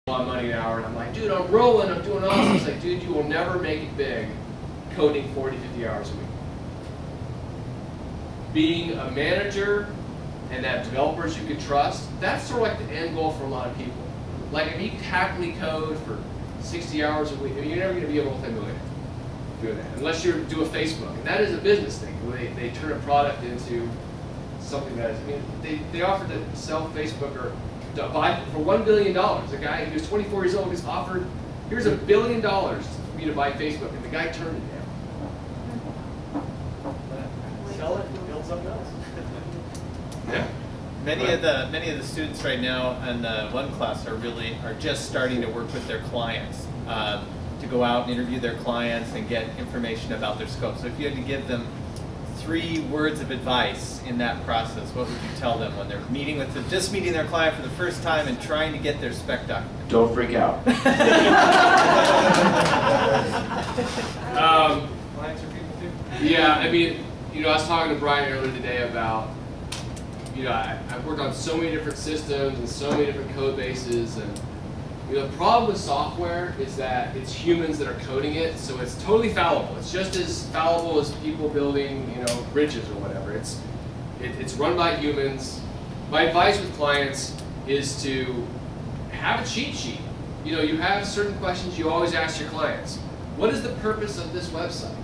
a lot of money an hour, and I'm like, dude, I'm rolling, I'm doing awesome. It's like, dude, you will never make it big coding 40, 50 hours a week. Being a manager and have developers you can trust, that's sort of like the end goal for a lot of people. Like, if you happily code for 60 hours a week, I mean, you're never going to be a multi-millionaire doing that, unless you do a Facebook. And that is a business thing. They turn a product into something that is, I mean, they offered to sell Facebook or to buy for $1 billion. A guy who's 24 years old was offered, here's $1 billion for me to buy Facebook, and the guy turned it down. Sell it and build something else. Yeah. Many of the students right now in one class are just starting to work with their clients to go out and interview their clients and get information about their scope. So if you had to give them 3 words of advice in that process, what would you tell them when they're just meeting their client for the first time and trying to get their spec document? Don't freak out. Clients are people too. Yeah, I mean, you know, I was talking to Brian earlier today about, you know, I've worked on so many different systems and so many different code bases, and you know, the problem with software is that it's humans that are coding it, so it's totally fallible. It's just as fallible as people building, you know, bridges or whatever. It's run by humans. My advice with clients is to have a cheat sheet. You know, you have certain questions you always ask your clients. What is the purpose of this website?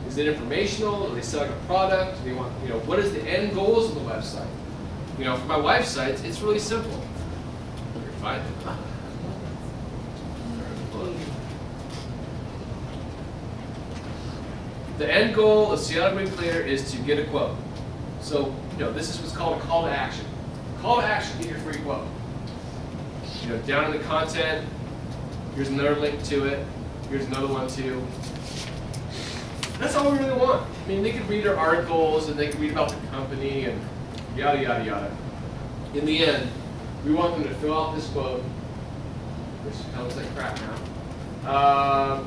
Is it informational? Are they selling a product? Do they want, you know, what is the end goals of the website? You know, for my wife's sites, it's really simple. You're fine. The end goal of Seattle Green Cleaner is to get a quote. So, you know, this is what's called a call to action. Call to action, get your free quote. You know, down in the content, here's another link to it. Here's another one too. That's all we really want. I mean, they could read our articles and they could read about the company and yada, yada, yada. In the end, we want them to fill out this quote, which kind of looks like crap now.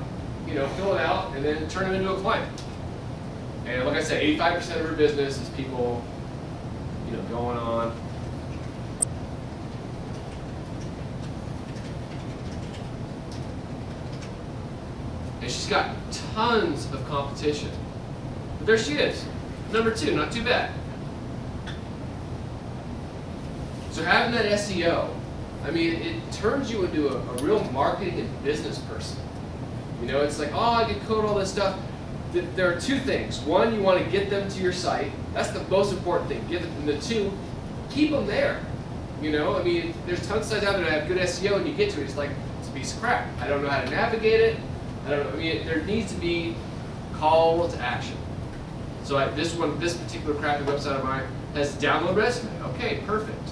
You know, fill it out and then turn it into a client. And like I said, 85% of our business is people, you know, going on. And she's got tons of competition. But there she is. Number 2, not too bad. So having that SEO, I mean, it turns you into a real marketing and business person. You know, it's like, oh, I can code all this stuff. There are 2 things. 1, you want to get them to your site. That's the most important thing. Get them. And the 2, keep them there. You know, I mean, there's tons of sites out there that have good SEO, and you get to it, it's like, it's a piece of crap. I don't know how to navigate it. I don't know. I mean, there needs to be call to action. So this particular crappy website of mine has download resume. Okay, perfect.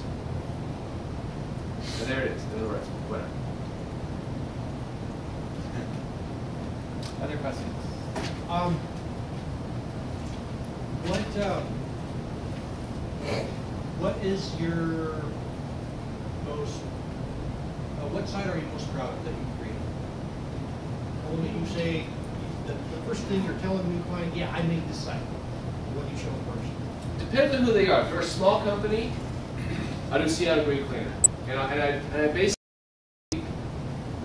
And there it is, download resume. Whatever. Other questions? What is your most, what site are you most proud of that you created? Only you say, the first thing you're telling the new client, yeah, I made this site. What do you show them first? Depends on who they are. If they're a small company, I do Seattle Green Cleaner. And I basically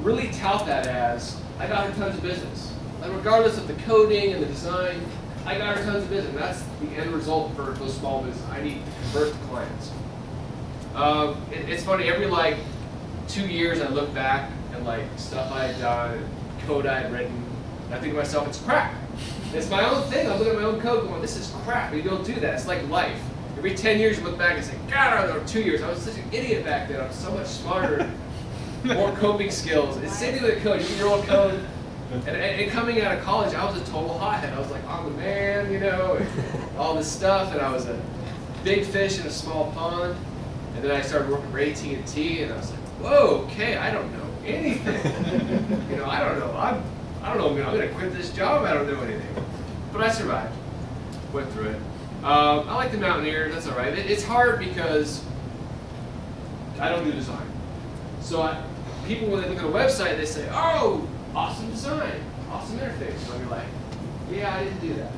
really tout that as, I got her tons of business. Like regardless of the coding and the design, I got her tons of business. And that's the end result for those small businesses. I need to convert the clients. It's funny, every like 2 years I look back at like stuff I had done, and code I had written, and I think to myself, it's crap. It's my own thing. I'm looking at my own code going, this is crap. You don't do that. It's like life. Every 10 years you look back and say, God, or 2 years, I was such an idiot back then. I'm so much smarter, more coping skills. It's the same thing with code. You get your own code. And coming out of college, I was a total hothead. I was like, I'm the man, you know, and all this stuff. And I was a big fish in a small pond. And then I started working for AT&T, and I was like, whoa, okay, I don't know anything. You know, I don't know. I don't know. I'm going to quit this job. I don't know anything. But I survived. Went through it. I like the Mountaineer. That's all right. It's hard because I don't do design. So people, when they look at a website, they say, oh, awesome design, awesome interface. So I'll be like, yeah, I didn't do that.